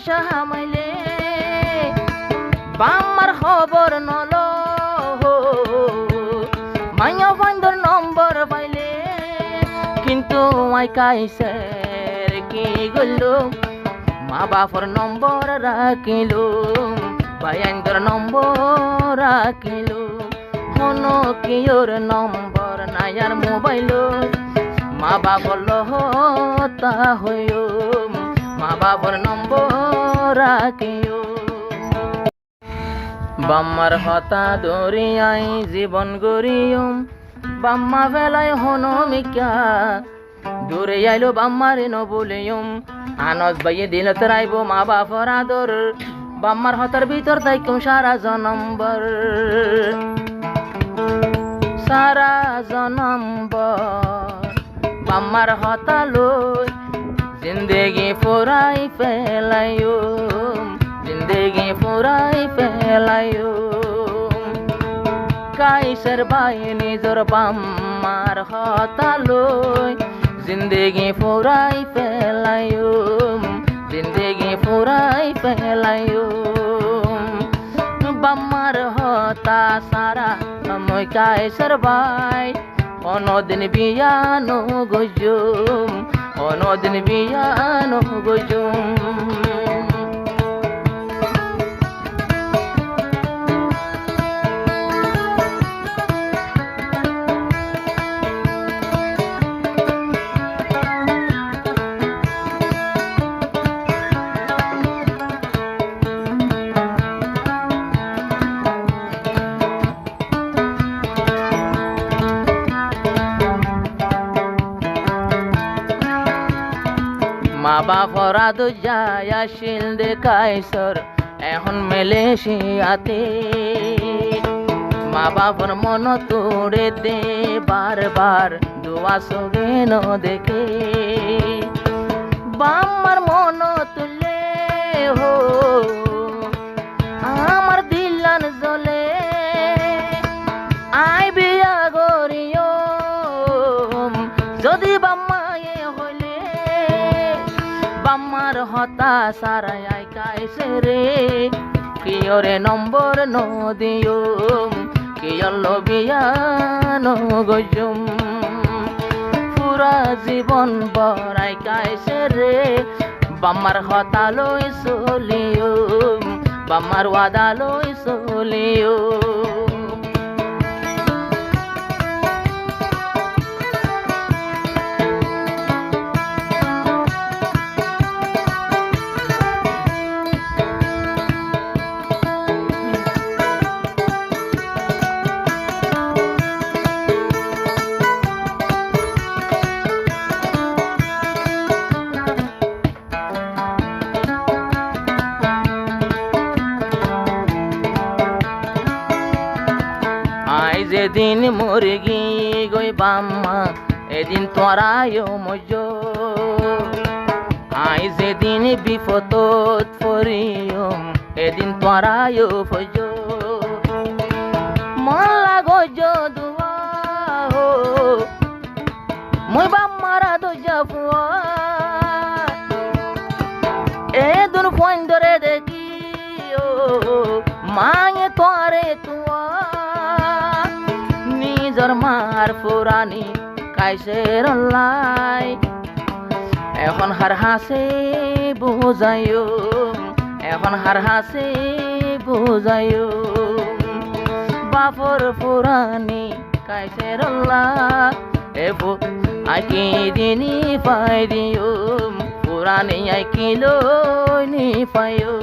পয়সা হামাইলে বাম্মার খবর নল মাইয়া ফাইন্দর নম্বর পাইলে কিন্তু আই কাইসের কি গল্লো মা বাপর নম্বর রাখিল ভাইয়াইন্দর নম্বর রাখিল হনো কিয়োর নম্বর নাই আর মোবাইল মা বাপর লহতা হইও মা বাপর নম্বর রাখিও বাম্মার হতা দরিয়াই জীবন গরিয়ম বাম্মা বেলায় হনো মিকা দূরে আইলো বাম্মারে নবুলিয়ম আনস বাইয়ে দিল তরাইব মা বাপর আদর বাম্মার হতার ভিতর থাইকুম সারা জনম্বর সারা জনম্বর বাম্মার হতা লই জিন্দেগি ফুরাই ফেলাইও জিন্দেগি ফুরাই ফেলাইও কাইসের বাই নিজর বাম্মার হতা লই জিন্দেগি ফুরাই ফেলাইও জিন্দেগি ফুরাই ফেলাইও বাম্মার হতা সারা মই কাইসের বাই অনদিন বিয়ানো গজুম অনদিন বিয়ানো গজুম মা বাপর আদো যায় আসিল দে কাইসর এখন মালয়েশিয়াতে মা বাপর মন তোড়ে দে বারবার দোয়া সগে ন দেখে বাম্মার মন তুলে হো আমার দিলান জ্বলে আই বিয়া গরিও যদি বাম্মায়ে হইলে বাম্মার হতা সারাই আই কাইসে রে কিয়রে নম্বর নদিও কিয়ল বিয়া নগজুম পুরা জীবন বরাই কাইসে রে বাম্মার হতা লই চলিও বাম্মার ওয়াদা লই চলিও যেদিন মুরগি গই বাম্মা এদিন তোরায়ও মজ আই যেদিন বিপদত পড়িয়ম এদিন তোরায়ও ফজ মল্লা গজ দুয়া হো মই বাম্মারা দজা ফুয়া এদুন ফোন ধরে দেখি ও মায়ে তোরে তুয়া নিজর মার পুরানি কাইসের লাই এখন হার হাসে বুঝাইও এখন হার হাসে বুঝাইও বাপর পুরানি কাইসের লাই এফু আকি দিনি পাই দিও পুরানি আইকি লই নি পাইও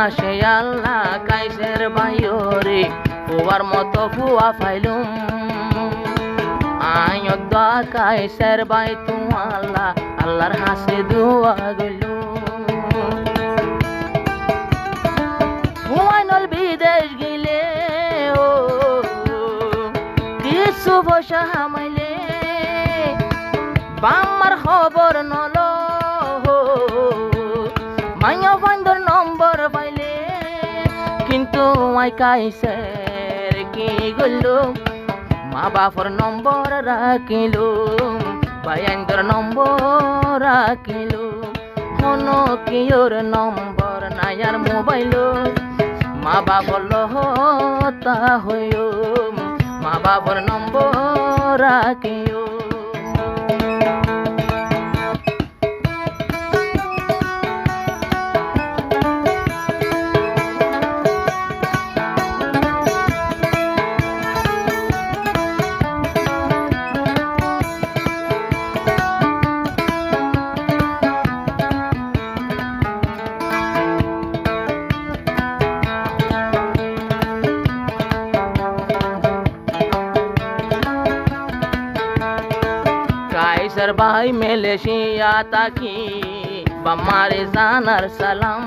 মাসে আল্লাহ কাইসের বাইরে ফুয়ার মতো ফুয়া ফাইলুম আয় কাইসের বাই তু আল্লাহ আল্লাহর হাসে দোয়া গইল হুমায়ুনুল বিদেশ গেলে ও কিছু পয়সা হামাইলে বাম্মার খবর নল মাইয়া বন্ধুর নম্বর পাইলে কিন্তু আই কাইসের কি গইল মা বাপর নম্বর রাখিল ভাইয়ান্দর নম্বর রাখিল হন কিয়োর নম্বর নায়ার মোবাইল মা বাপর লহতা হইও মা বাপর নম্বর রাখিও কাইসার ভাই মালয়েশিয়া তাকি বাম্মারে জানার সালাম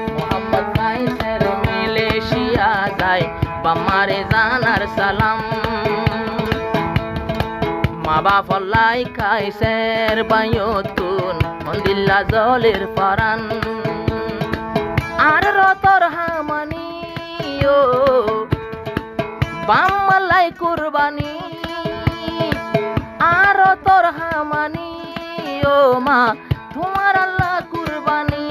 মোহাম্মদ কাইসার মালয়েশিয়া যায় বাম্মারে জানার সালাম মা বাপ লাই কাইসার বায়তুন মন্দিল্লা জলের পারান আর রতর হামানি ও বাম্মালাই কুরবানি আর তোর হামানি ও মা তোমার আল্লাহ কুরবানি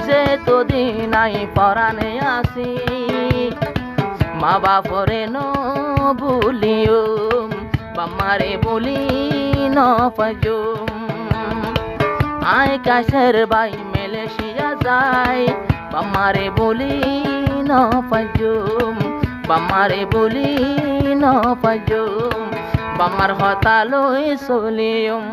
যে তো দিন আই পরানে আসি মা বাপরে ন ভুলিও বাম্মারে বলি ন পাজুম আই কাছের বাই মালয়েশিয়া যায় বাম্মারে বলি ন পাজুম বাম্মারে বলি ন পাজুম বাম্মার হতা লই চলিয়ম